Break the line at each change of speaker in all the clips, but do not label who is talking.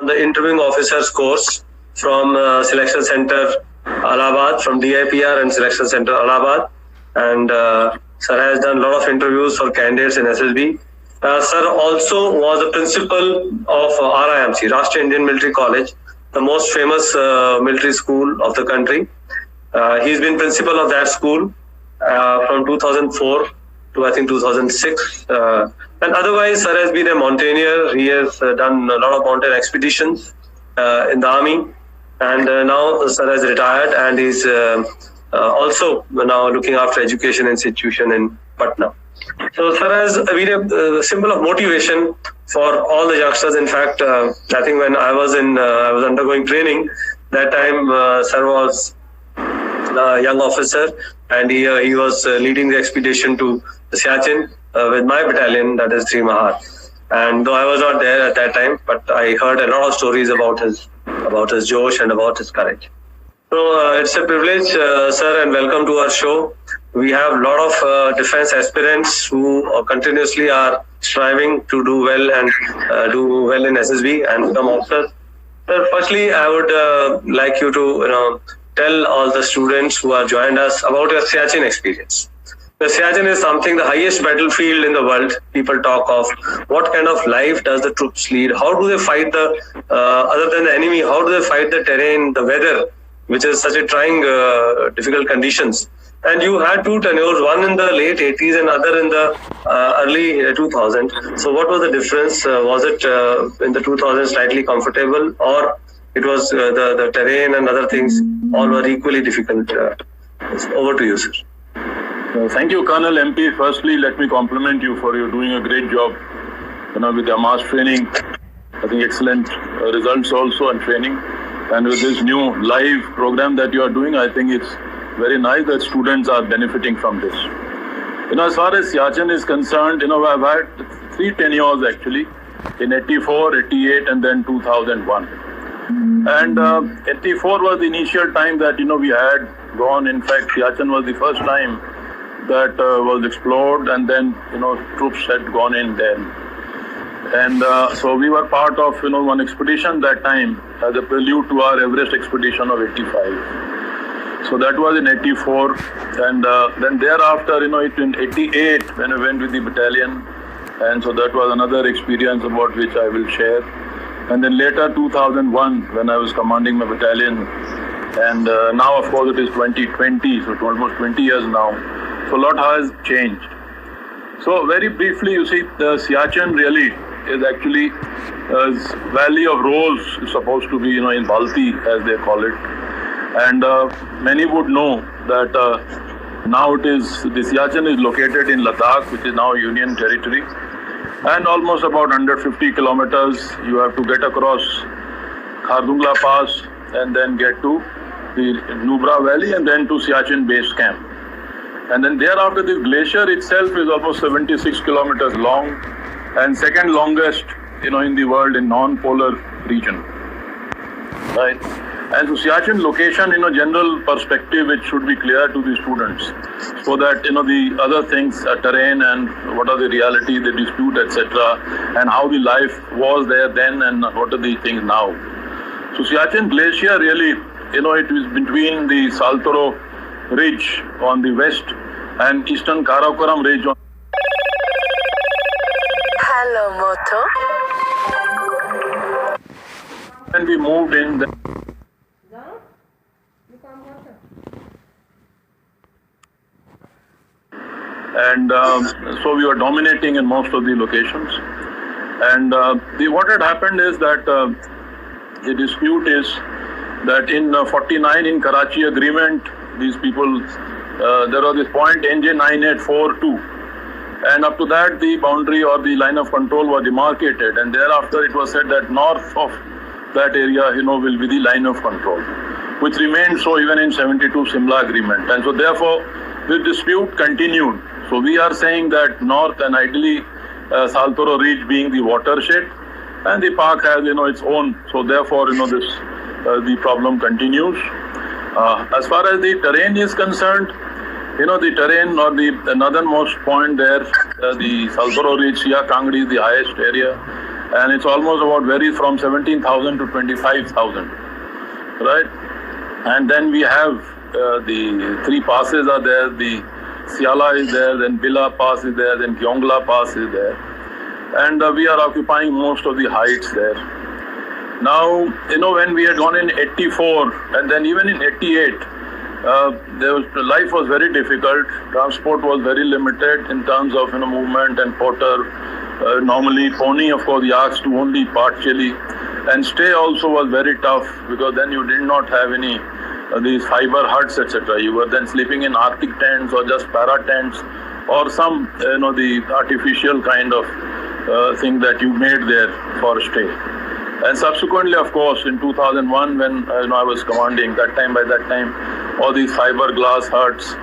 the interviewing officers course from Selection Center Allahabad, from DIPR and Selection Center Allahabad. And sir has done a lot of interviews for candidates in SSB. Sir also was a principal of RIMC, Rashtriya Indian Military College, the most famous military school of the country. He's been principal of that school from 2004 to I think 2006. And otherwise, sir has been a mountaineer. He has done a lot of mountain expeditions in the army. And now sir has retired and is also now looking after education institution in Patna. So sir has been a symbol of motivation for all the youngsters. In fact, I think when I was undergoing training, that time sir was a young officer and he was leading the expedition to Siachen with my battalion, that is 3 Mahar. And though I was not there at that time, but I heard a lot of stories about his josh and about his courage. So it's a privilege, sir, and welcome to our show. We have a lot of defense aspirants who continuously are striving to do well and do well in SSB and become officers. Sir, firstly, I would like you to tell all the students who have joined us about your Siachen experience. The Siachen is something, the highest battlefield in the world. People talk of what kind of life does the troops lead? How do they fight other than the enemy, how do they fight the terrain, the weather, which is such a trying, difficult conditions. And you had 2 tenures, one in the late 80s and other in the early 2000s. So what was the difference? Was it in the 2000s slightly comfortable, or it was the terrain and other things all were equally difficult? Over to you, sir.
Thank you, Colonel MP. Firstly, let me compliment you for doing a great job with the mass training. I think excellent results also and training. And with this new live program that you are doing, I think it's very nice that students are benefiting from this. As far as Siachen is concerned, I've had 3 tenures actually, in 84, 88 and then 2001. And 84 was the initial time that, we had gone. In fact, Siachen was the first time that was explored, and then, troops had gone in then. And so we were part of, one expedition that time as a prelude to our Everest expedition of 85. So that was in 84. And then thereafter, in 88, when I went with the battalion. And so that was another experience about which I will share. And then later, 2001, when I was commanding my battalion. And now, of course, it is 2020, so almost 20 years now. So a lot has changed. So very briefly, you see, the Siachen really is actually Valley of Rose is supposed to be, in Balti, as they call it. And many would know that now the Siachen is located in Ladakh, which is now Union territory. And almost about 150 kilometers, you have to get across Khardungla Pass and then get to the Nubra Valley and then to Siachen base camp. And then thereafter, this glacier itself is almost 76 kilometers long and second longest, in the world in non-polar region. Right? And so Siachen location, general perspective, it should be clear to the students so that, the other things, terrain and what are the reality, the dispute, etc. and how the life was there then and what are the things now. So Siachen Glacier really, it is between the Saltoro Ridge on the west and eastern Karakoram Ridge on.
Hello, Moto.
And we moved in. And so we were dominating in most of the locations. And what had happened is that the dispute is that in 49 in Karachi agreement, these people, there was this point NJ 9842. And up to that, the boundary or the line of control was demarcated. And thereafter, it was said that north of that area, will be the line of control, which remained so even in 72 Simla agreement. And so therefore, the dispute continued. So we are saying that north and ideally Saltoro Ridge being the watershed, and the park has, its own. So therefore, the problem continues. As far as the terrain is concerned, the terrain or the northernmost point there, the Saltoro Ridge, Siya Kangdi is the highest area. and it's almost about varies from 17,000 to 25,000, right? And then we have the three passes are there, the Siala is there, then Bila Pass is there, then Gyongla Pass is there. And we are occupying most of the heights there. Now, when we had gone in 84 and then even in 88, life was very difficult. Transport was very limited in terms of movement and porter. Normally, pony, of course, yaks to only partially. And stay also was very tough because then you did not have any these fiber huts, etc. You were then sleeping in Arctic tents or just para tents or some, the artificial kind of thing that you made there for stay. And subsequently, of course, in 2001, when I was commanding, by that time, all these fiberglass huts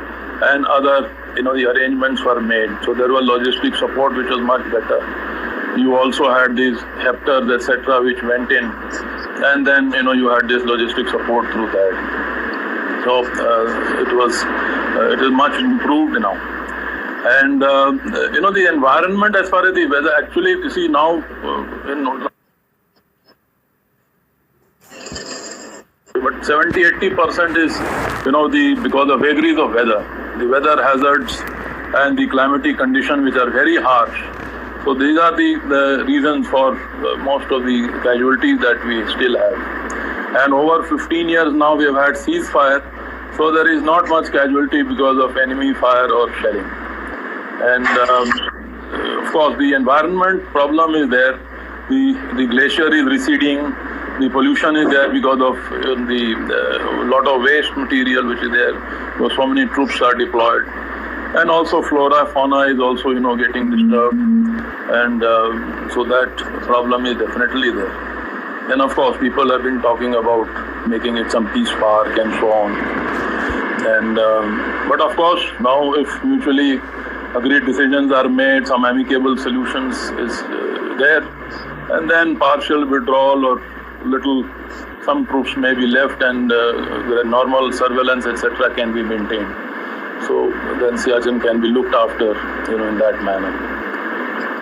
and other, the arrangements were made. So there was logistic support, which was much better. You also had these hepters, etc., which went in, and then you had this logistic support through that. So it is much improved now. And the environment as far as the weather, actually, you see now but 70-80% is because of vagaries of weather, the weather hazards and the climatic conditions which are very harsh. So these are the reasons for most of the casualties that we still have. And over 15 years now we have had ceasefire, so there is not much casualty because of enemy fire or shelling. And of course the environment problem is there. The glacier is receding. The pollution is there because of the lot of waste material which is there. So many troops are deployed. And also flora, fauna is also getting disturbed. And so that problem is definitely there. And of course people have been talking about making it some peace park and so on. And but of course now if mutually agreed decisions are made, some amicable solutions is there, and then partial withdrawal or some troops may be left and the normal surveillance, etc. can be maintained. So then Siachen can be looked after, in that manner.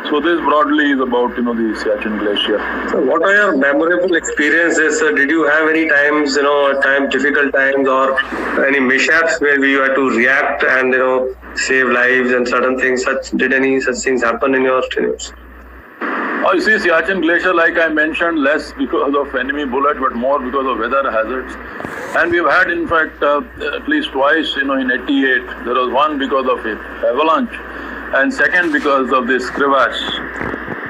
So this broadly is about, the Siachen Glacier.
So what are your memorable experiences? Did you have any times, difficult times or any mishaps where you had to react and, save lives and certain things? Did any such things happen in your tenures?
Oh, you see, Siachen Glacier, like I mentioned, less because of enemy bullet, but more because of weather hazards. And we've had, in fact, at least twice, in 88, there was one because of avalanche, and second because of this crevasse.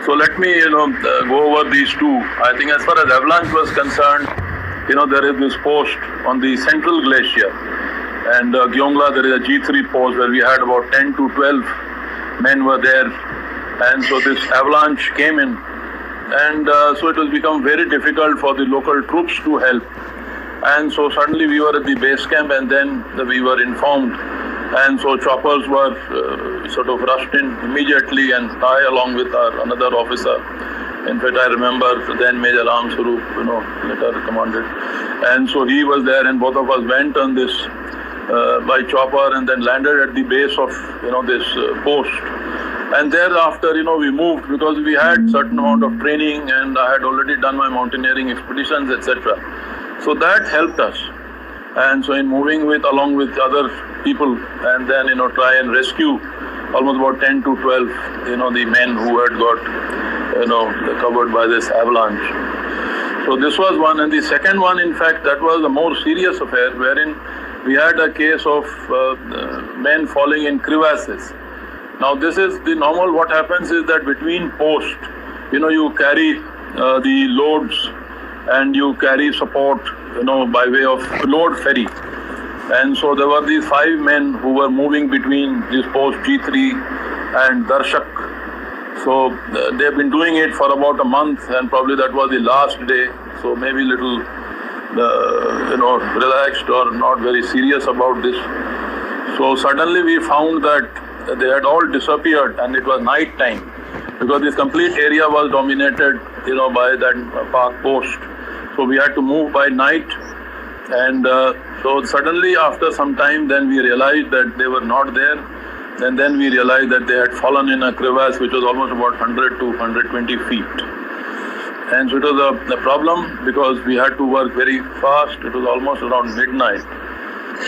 So let me, go over these two. I think as far as avalanche was concerned, there is this post on the central glacier. And Gyongla, there is a G3 post where we had about 10 to 12 men were there. And so this avalanche came in, and so it was become very difficult for the local troops to help. And so suddenly we were at the base camp, and then we were informed. And so choppers were sort of rushed in immediately, and I along with another officer. In fact, I remember then Major Ram Swarup, later commanded. And so he was there, and both of us went on this by chopper and then landed at the base of, this post. And thereafter, we moved because we had certain amount of training and I had already done my mountaineering expeditions, etc. So that helped us. And so in moving along with other people and then, try and rescue almost about 10 to 12, the men who had got, covered by this avalanche. So this was one. And the second one, in fact, that was a more serious affair wherein we had a case of men falling in crevasses. Now this is the normal, what happens is that between posts, you carry the loads and you carry support, by way of load ferry. And so there were these 5 men who were moving between this post G3 and Darshak. So they've been doing it for about a month, and probably that was the last day. So maybe little, relaxed or not very serious about this. So suddenly we found that they had all disappeared, and it was night time because this complete area was dominated, by that park post. So we had to move by night, and so suddenly after some time, then we realized that they were not there, and then we realized that they had fallen in a crevasse which was almost about 100 to 120 feet. And so it was a problem because we had to work very fast. It was almost around midnight.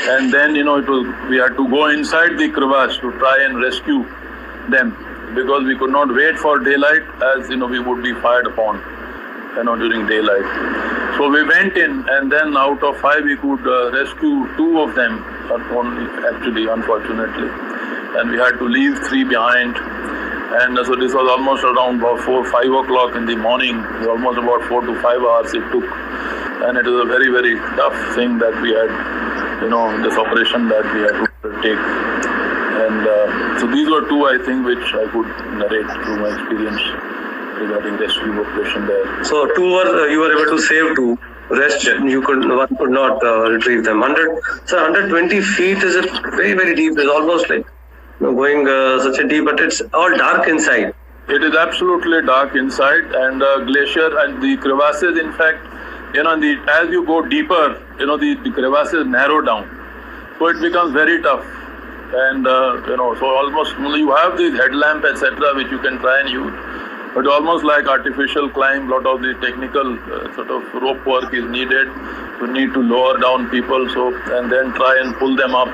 And then, we had to go inside the crevasse to try and rescue them because we could not wait for daylight as, we would be fired upon, during daylight. So we went in, and then out of 5 we could rescue 2 of them, unfortunately. And we had to leave 3 behind. And so this was almost around about 5 o'clock in the morning, almost about 4 to 5 hours it took. And it was a very, very tough thing that we had, this operation that we had to take. And so these were 2, I think, which I could narrate through my experience regarding rescue operation there.
So 2 you were able to save 2. Rest one could not retrieve them. 120 feet is very, very deep. It's almost like going such a deep, but it's all dark inside.
It is absolutely dark inside, and glacier and the crevasses, in fact, as you go deeper, the crevasses narrow down. So it becomes very tough. And, so almost you have these headlamp, etc., which you can try and use. But almost like artificial climb, lot of the technical sort of rope work is needed. You need to lower down people, and then try and pull them up.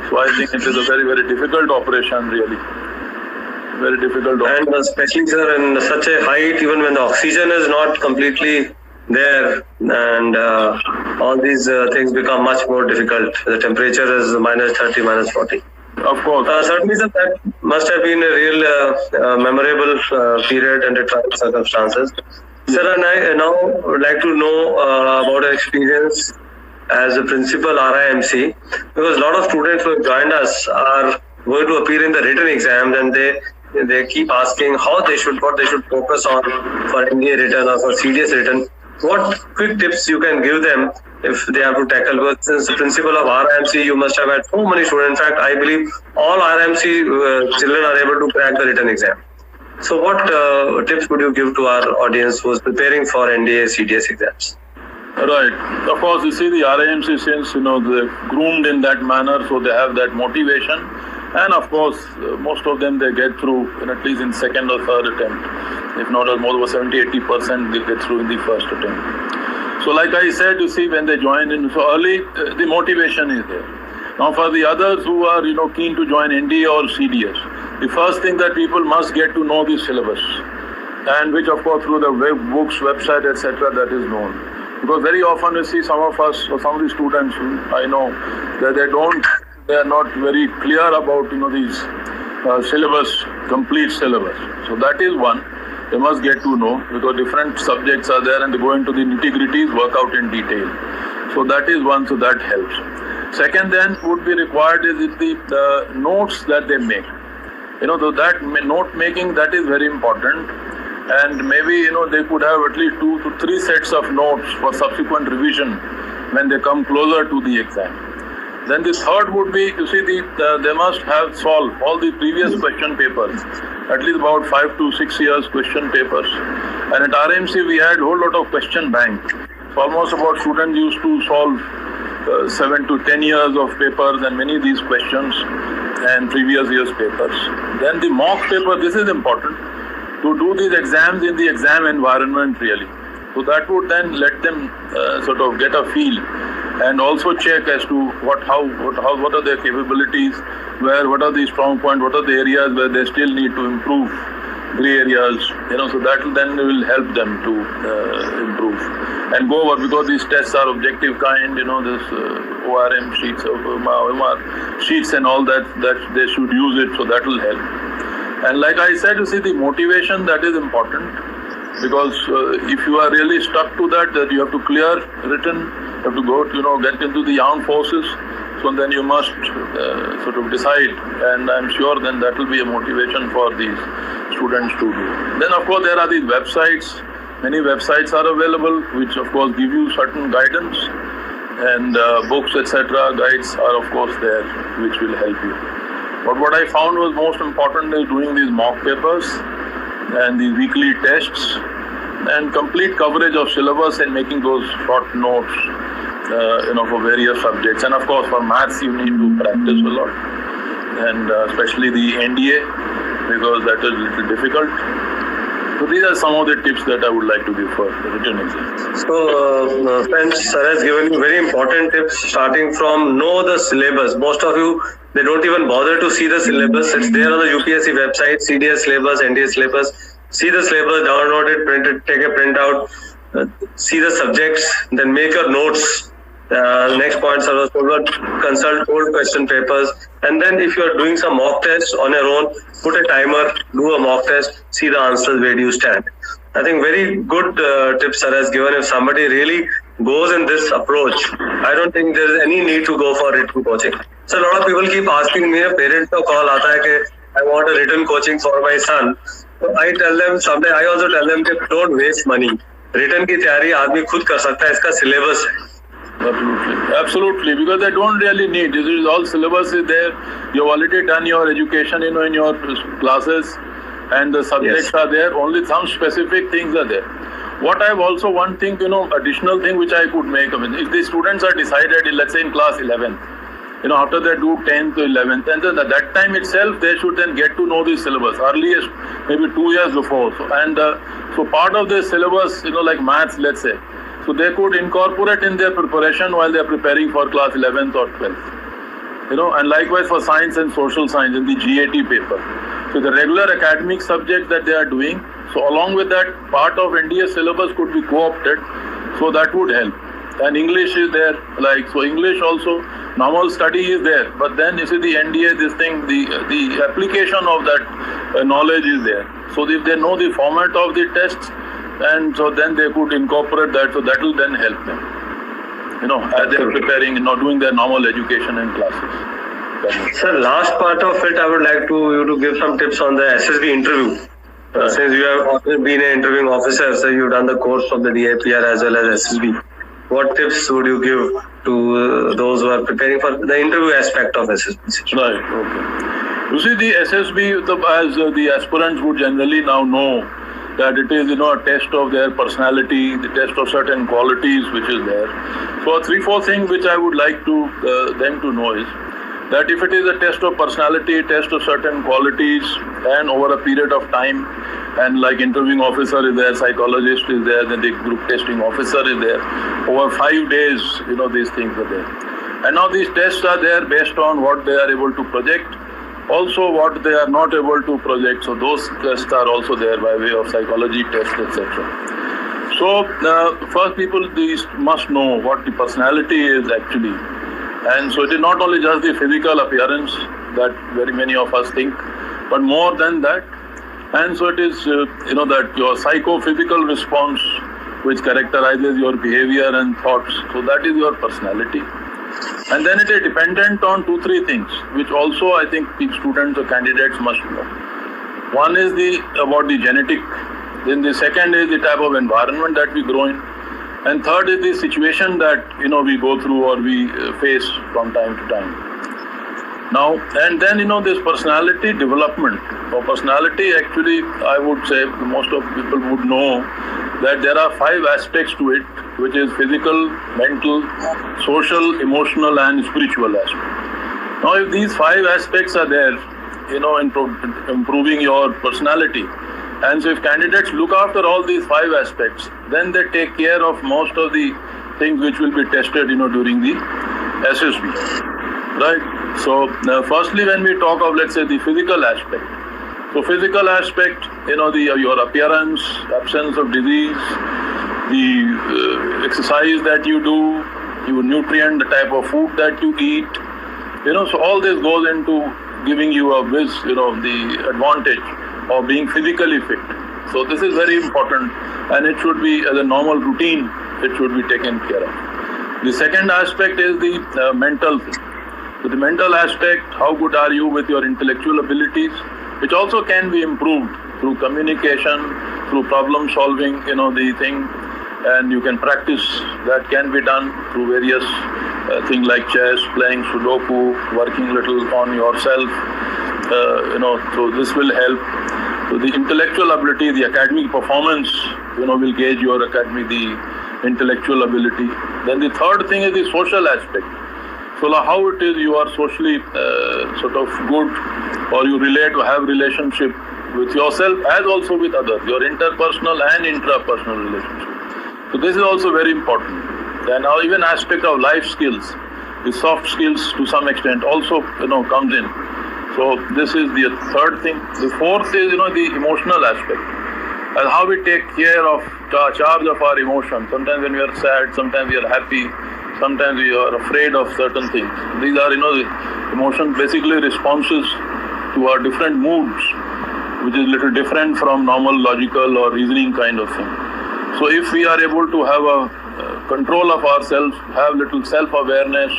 So I think it is a very, very difficult operation, really. Very difficult operation.
And especially, sir, in such a height, even when the oxygen is not completely there, and all these things become much more difficult. The temperature is -30, -40.
Of course.
Certainly, sir, that must have been a real memorable period under trying circumstances. Sir, and I now would like to know about your experience as a principal RIMC, because a lot of students who have joined us are going to appear in the written exams, and they keep asking what they should focus on for NDA written or for CDS written. What quick tips you can give them if they have to tackle? Because since the principal of RIMC, you must have had so many students. In fact, I believe all RIMC children are able to crack the written exam. So what tips would you give to our audience who is preparing for NDA, CDS exams?
Right. Of course, you see the RIMC, since, they're groomed in that manner, so they have that motivation. And of course, most of them, they get through at least in second or third attempt. If not, more than 70-80% they get through in the first attempt. So like I said, you see, when they join in so early, the motivation is there. Now for the others who are, keen to join NDA or CDS, the first thing that people must get to know the syllabus. And which, of course, through the books, website, etc., that is known. Because very often you see some of us, or some of the students, I know, that they are not very clear about, these syllabus, complete syllabus. So that is one. They must get to know, because different subjects are there and they go into the nitty-gritties, work out in detail. So that is one, so that helps. Second then would be required is the notes that they make. So that note making, that is very important. And maybe, they could have at least 2 to 3 sets of notes for subsequent revision when they come closer to the exam. Then the third would be, you see, they must have solved all the previous question papers, at least about 5 to 6 years question papers. And at RMC, we had a whole lot of question bank. So almost about students used to solve 7 to 10 years of papers and many of these questions and previous years papers. Then the mock paper, this is important, to do these exams in the exam environment really. So that would then let them sort of get a feel and also check as to what are their capabilities, what are the strong points, what are the areas where they still need to improve, grey areas, so that then will help them to improve and go over, because these tests are objective kind, this ORM sheets, OMR sheets and all that they should use it, so that will help. And like I said, you see, the motivation, that is important, because if you are really stuck to that you have to clear written, you have to go to, get into the armed forces, so then you must sort of decide, and I'm sure then that will be a motivation for these students to do. Then of course there are these websites, many websites are available which of course give you certain guidance, and books etc. guides are of course there which will help you. But what I found was most important is doing these mock papers and the weekly tests and complete coverage of syllabus and making those short notes, for various subjects. And of course for maths you need to practice a lot, and especially the NDA, because that is a little difficult. So these are some of the tips that I would like to give for the written exam.
So, friends, sir has given you very important tips, starting from know the syllabus. Most of you, they don't even bother to see the syllabus. It's there on the UPSC website, CDS syllabus, NDS syllabus. See the syllabus, download it, print it, take a printout, see the subjects, then make your notes. Next point, sir, consult old question papers, and then if you are doing some mock tests on your own, put a timer, do a mock test, see the answers, where do you stand. I think very good tips sir has given. If somebody really goes in this approach, I don't think there is any need to go for written coaching. So a lot of people keep asking me, a parent ko call aata hai ki I want a written coaching for my son. So I tell them, someday I also tell them, don't waste money. Written की तैयारी आदमी खुद कर सकता है, इसका syllabus है.
Absolutely, because they don't really need. This is all syllabus is there. You've already done your education, in your classes, and the subjects are there. Only some specific things are there. What I've also one thing, additional thing which I could make. I mean, if the students are decided, let's say in class 11th, after they do 10th to 11th, and then at that time itself, they should then get to know the syllabus earliest, maybe 2 years before. So part of the syllabus, like maths, let's say. So they could incorporate in their preparation while they are preparing for class 11th or 12th. And likewise for science and social science in the GAT paper. So the regular academic subjects that they are doing, so along with that, part of NDA syllabus could be co-opted, so that would help. And English is there, so English also, normal study is there, but then you see the NDA, this thing, the application of that knowledge is there. So if they know the format of the tests, and so then they could incorporate that, so that will then help them, as they are preparing, doing their normal education and classes.
Sir, last part of it, I would like you to give some tips on the SSB interview. Since you have also been an interviewing officer, so you've done the course of the DIPR as well as SSB. What tips would you give to those who are preparing for the interview aspect of SSB?
Right, okay. You see, the SSB, as the aspirants would generally now know, that it is, a test of their personality, the test of certain qualities which is there. So 3-4 things which I would like to them to know is that if it is a test of personality, test of certain qualities, and over a period of time, and like interviewing officer is there, psychologist is there, then the group testing officer is there, over 5 days, these things are there. And now these tests are there based on what they are able to project, also what they are not able to project. So those tests are also there by way of psychology tests, etc. So first people must know what the personality is actually. And so it is not only just the physical appearance that very many of us think, but more than that. And so it is, that your psychophysical response which characterizes your behavior and thoughts. So that is your personality. And then it is dependent on 2-3 things, which also I think students or candidates must know. One is about the genetic, then the second is the type of environment that we grow in, and third is the situation that we go through or we face from time to time. Now, and then this personality development, or personality actually I would say most of people would know that there are 5 aspects to it, which is physical, mental, social, emotional and spiritual aspect. Now if these 5 aspects are there, in improving your personality, and so if candidates look after all these 5 aspects, then they take care of most of the things which will be tested, during the SSB. Right? So firstly when we talk of, let's say, the physical aspect, so physical aspect, your appearance, absence of disease, the exercise that you do, your nutrient, the type of food that you eat, so all this goes into giving you the advantage of being physically fit. So this is very important, and it should be as a normal routine, it should be taken care of. The second aspect is the mental thing. So the mental aspect, how good are you with your intellectual abilities, which also can be improved through communication, through problem solving, the thing, and you can practice. That can be done through various things like chess, playing Sudoku, working little on yourself, so this will help. So the intellectual ability, the academic performance, will gauge your the intellectual ability. Then the third thing is the social aspect. So how it is you are socially sort of good, or you have relationship with yourself as also with others, your interpersonal and intrapersonal relationship. So this is also very important. And now even aspect of life skills, the soft skills to some extent also comes in. So this is the third thing. The fourth is the emotional aspect, and how we take care of charge of our emotions. Sometimes when we are sad, sometimes we are happy, sometimes we are afraid of certain things. These are the emotions, basically responses to our different moods, which is little different from normal logical or reasoning kind of thing. So if we are able to have a control of ourselves, have little self-awareness,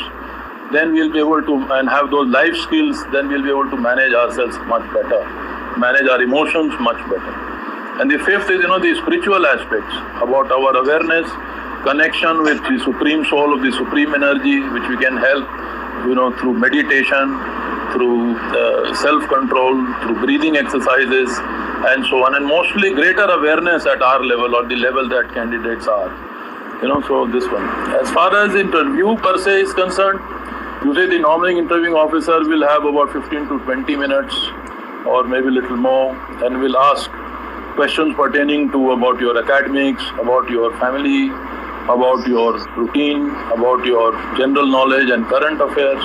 then we'll be able to, and have those life skills, then we'll be able to manage ourselves much better, manage our emotions much better. And the fifth is, the spiritual aspects about our awareness, connection with the Supreme Soul of the Supreme Energy, which we can help, through meditation, through self-control, through breathing exercises, and so on. And mostly greater awareness at our level or the level that candidates are. So this one. As far as interview per se is concerned, usually the nominating interviewing officer will have about 15 to 20 minutes or maybe a little more, and will ask questions pertaining to about your academics, about your family, about your routine, about your general knowledge and current affairs,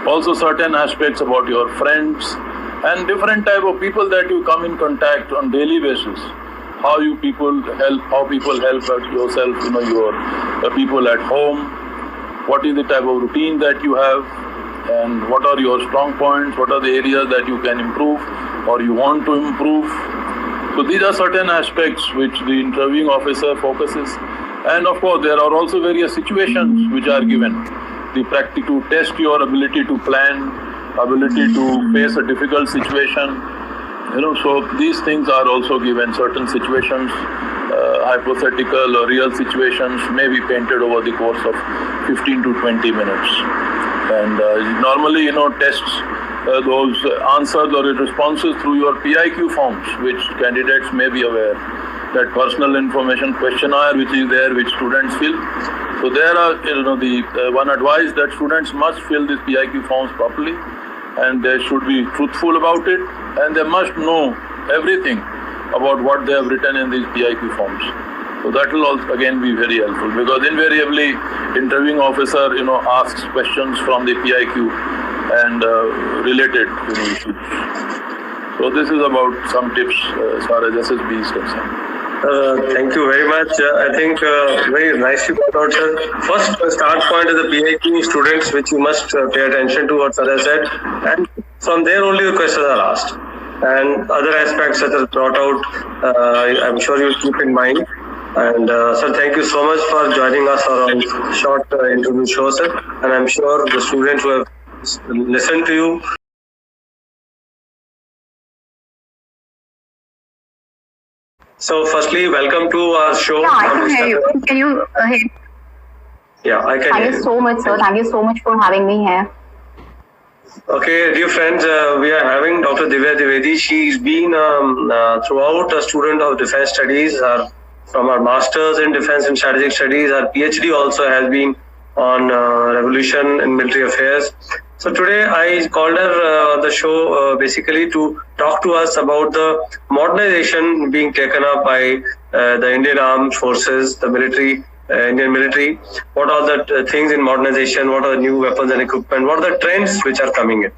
also certain aspects about your friends and different type of people that you come in contact on daily basis. How people help yourself, your people at home, what is the type of routine that you have, and what are your strong points, what are the areas that you can improve or you want to improve. So these are certain aspects which the interviewing officer focuses. And of course, there are also various situations which are given. The practice to test your ability to plan, ability to face a difficult situation. So these things are also given. Certain situations, hypothetical or real situations, may be painted over the course of 15 to 20 minutes. And normally, tests those answers or responses through your PIQ forms, which candidates may be aware. That personal information questionnaire which is there, which students fill. So there are, the one advice that students must fill these PIQ forms properly, and they should be truthful about it, and they must know everything about what they have written in these PIQ forms. So that will also again be very helpful, because invariably interviewing officer asks questions from the PIQ and related issues. So this is about some tips as far as SSB is concerned.
Thank you very much. I think very nicely put out, sir. First start point is the PIQ students, which you must pay attention to what sir has said, and from there only the questions are asked. And other aspects that are brought out, I'm sure you'll keep in mind. And sir, thank you so much for joining us on short interview show, sir. And I'm sure the students who have listened to you. So firstly, welcome to our show.
Yeah, I can hear you. Can you hear?
Yeah, I can.
Thank you so much, sir. Thank you so much for having me here.
Okay, dear friends, we are having Dr. Divya. She's been throughout a student of defense studies. From our masters in defense and strategic studies, our PhD also has been on revolution and military affairs. So today I called her on the show basically to talk to us about the modernization being taken up by the Indian Armed Forces, the military, Indian military. What are the things in modernization? What are the new weapons and equipment? What are the trends which are coming in?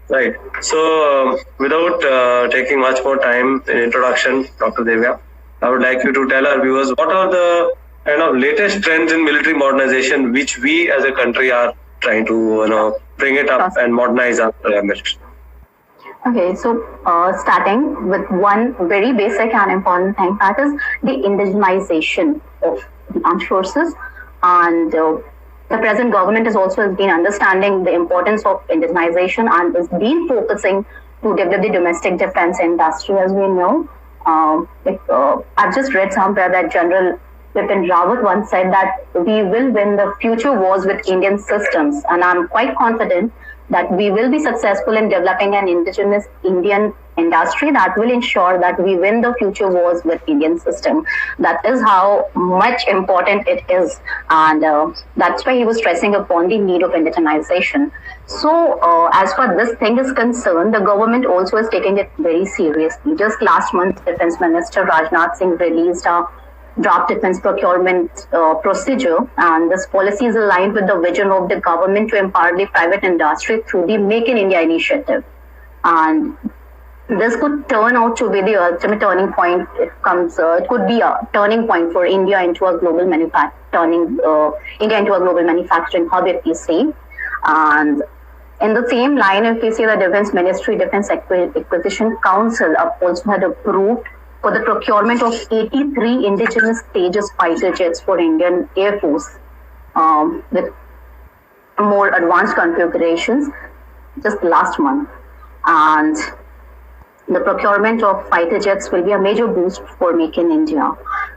Right. So without taking much more time in introduction, Dr. Divya, I would like you to tell our viewers what are the kind of latest trends in military modernization which we as a country are trying to bring it up and modernize our military.
Okay, so starting with one very basic and important thing, that is the indigenization of the armed forces, and the present government has also been understanding the importance of indigenization and has been focusing to develop the domestic defense industry. As we know, I've just read somewhere that General Bipin Rawat once said that we will win the future wars with Indian systems, and I'm quite confident that we will be successful in developing an indigenous Indian industry that will ensure that we win the future wars with Indian system. That is how much important it is, and that's why he was stressing upon the need of indigenization. So as far this thing is concerned, the government also is taking it very seriously. Just last month, Defense Minister Rajnath Singh released a draft defense procurement procedure, and this policy is aligned with the vision of the government to empower the private industry through the Make in India initiative. And this could turn out to be the ultimate turning point. It could be a turning point for India into a global manufacturing hub, if you see. And in the same line, if we see the Defense Ministry, Defense Acquisition Council also had approved for the procurement of 83 indigenous Tejas fighter jets for Indian Air Force with more advanced configurations just last month. And the procurement of fighter jets will be a major boost for Make in India.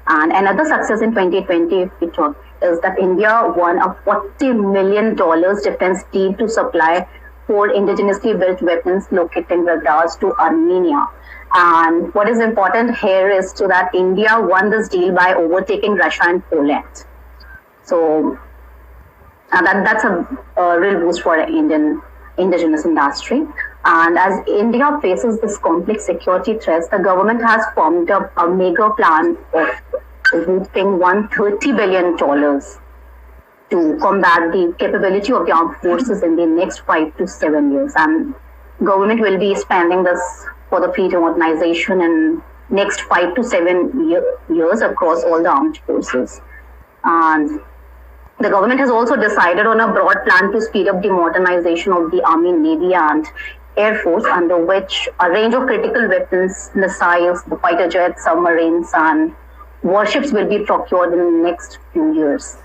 And another success in 2020, if we talk, is that India won a $40 million defense deal to supply 4 indigenously built weapons locating radars to Armenia. And what is important here is that India won this deal by overtaking Russia and Poland. So that's a real boost for Indian indigenous industry. And as India faces this complex security threats, the government has formed up a mega plan of investing $130 billion to combat the capability of the armed forces in the next 5 to 7 years. And government will be spending this for the fleet modernization in next 5 to 7 years across all the armed forces. And the government has also decided on a broad plan to speed up the modernization of the Army, Navy, and Air Force, under which a range of critical weapons, missiles, the fighter jets, submarines, and warships will be procured in the next few years.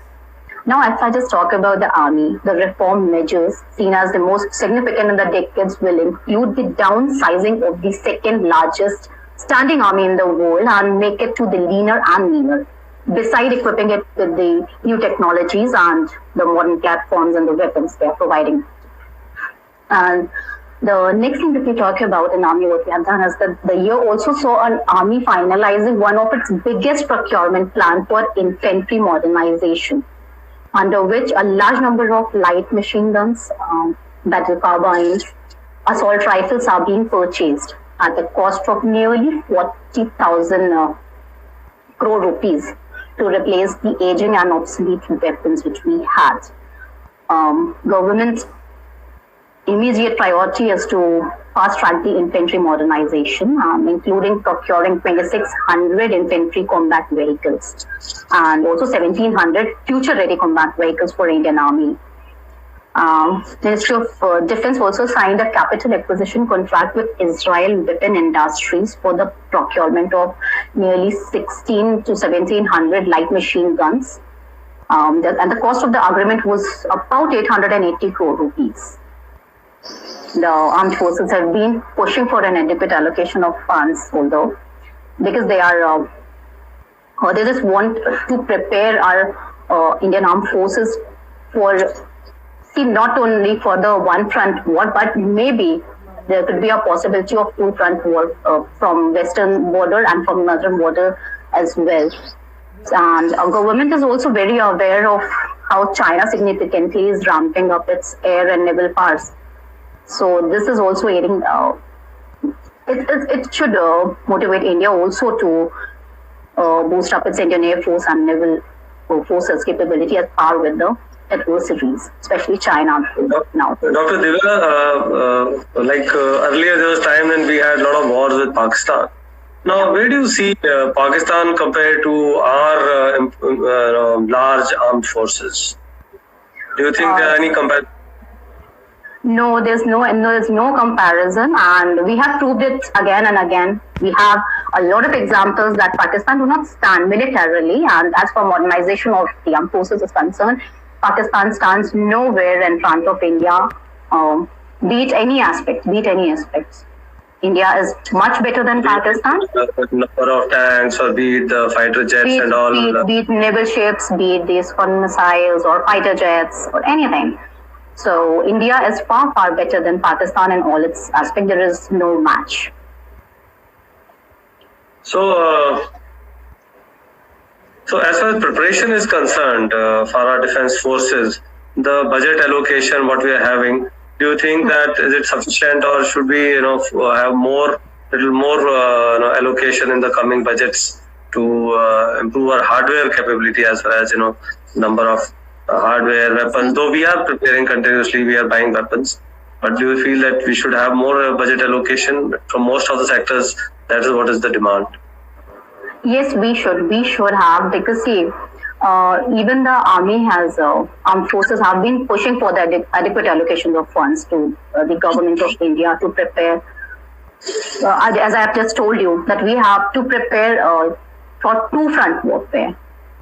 Now, if I just talk about the Army, the reform measures seen as the most significant in the decades will include the downsizing of the second largest standing army in the world and make it to the leaner and meaner, beside equipping it with the new technologies and the modern platforms and the weapons they are providing. And the next thing that we talk about in Army, what we have done is that the year also saw an Army finalizing one of its biggest procurement plan for infantry modernization, under which a large number of light machine guns, battle carbines, assault rifles are being purchased at the cost of nearly 40,000 crore rupees to replace the aging and obsolete weapons which we had. Government's immediate priority is to fast-track the infantry modernization, including procuring 2,600 infantry combat vehicles and also 1,700 future-ready combat vehicles for Indian Army. Ministry of Defense also signed a capital acquisition contract with Israel Weapon Industries for the procurement of nearly 16 to 1,700 light machine guns. And the cost of the agreement was about 880 crore rupees. The armed forces have been pushing for an adequate allocation of funds, although because they just want to prepare our Indian armed forces for, not only for the one front war, but maybe there could be a possibility of two front war from western border and from northern border as well. And our government is also very aware of how China significantly is ramping up its air and naval powers. So this is also aiding, it should motivate India also to boost up its Indian Air Force and naval forces capability at par with the adversaries, especially China now.
Dr. Divya, earlier there was time when we had a lot of wars with Pakistan. Now, where do you see Pakistan compared to our large armed forces? Do you think there are any comparison?
No, there's no comparison, and we have proved it again and again. We have a lot of examples that Pakistan do not stand militarily, and as for modernization of the armed forces is concerned, Pakistan stands nowhere in front of India, be it any aspect. India is much better than Pakistan.
Number of tanks, or be it the fighter jets and all.
Be it naval ships, be it these foreign missiles or fighter jets or anything. So India is far, far better than Pakistan in all its aspects. There is no match.
So, so as far as preparation is concerned for our defense forces, the budget allocation what we are having, do you think that is it sufficient, or should we, have little more, allocation in the coming budgets to improve our hardware capability as well as number of hardware weapons? Though we are preparing continuously, we are buying weapons, but do you feel that we should have more budget allocation from most of the sectors? That is what is the demand.
Yes, we should. We should have, because see, even the army has, armed forces have been pushing for the adequate allocation of funds to the government of India to prepare. As I have just told you, that we have to prepare for two-front warfare,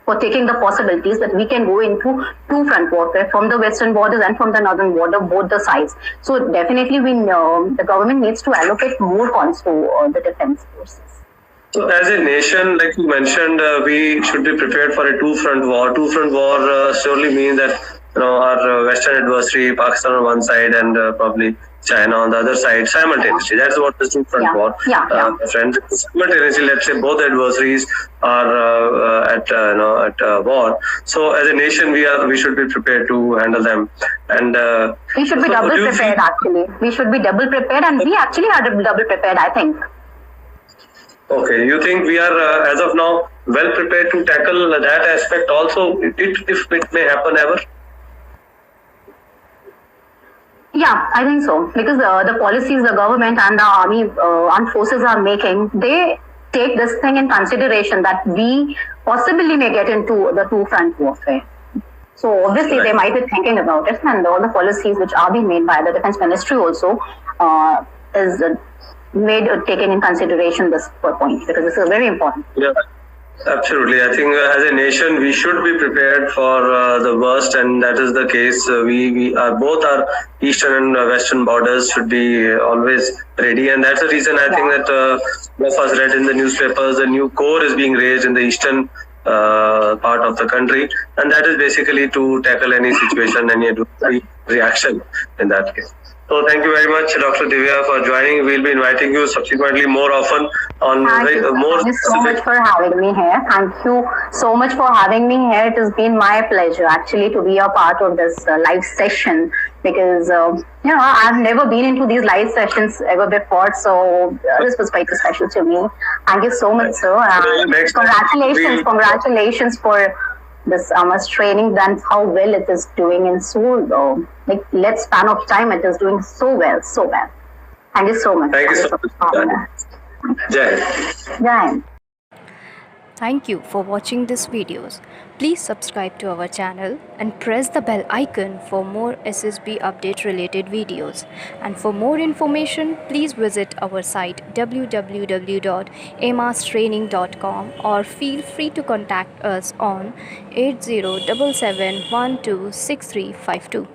for taking the possibilities that we can go into two-front warfare from the western borders and from the northern border, both the sides. So definitely, the government needs to allocate more funds to the defense forces.
So as a nation, like you mentioned, we should be prepared for a two-front war. Two-front war surely means that our western adversary, Pakistan on one side, and probably China on the other side simultaneously. That's what is two-front war. Friends, simultaneously, let's say both adversaries are at war. So as a nation, we should be prepared to handle them. And
we should be double prepared. Actually, we should be double prepared, and we actually are double prepared, I think.
Okay, you think we are, as of now, well prepared to tackle that aspect also, if it may happen ever?
Yeah, I think so. Because the policies the government and the army armed forces are making, they take this thing in consideration that we possibly may get into the two-front warfare. So obviously they might be thinking about it, and all the policies which are being made by the defense ministry also is taking in consideration this point, because this is very important.
Yeah, absolutely. I think as a nation we should be prepared for the worst, and that is the case. We are both our eastern and western borders should be always ready, and that's the reason I think that most of us read in the newspapers the new corps is being raised in the eastern part of the country, and that is basically to tackle any situation, any reaction in that case. So thank you very much, Dr. Divya, for joining. We'll be inviting you subsequently more often on
Thank you so much for having me here. Thank you so much for having me here. It has been my pleasure actually to be a part of this live session, because I've never been into these live sessions ever before, so this was quite special to me. Thank you so much, sir. Congratulations for this training, then how well it is doing in so less span of time. It is doing so well. Thank you so much.
Thank you so much.
Jai.
Thank you for watching these videos. Please subscribe to our channel and press the bell icon for more SSB update related videos. And for more information, please visit our site www.amastraining.com, or feel free to contact us on 8077126352.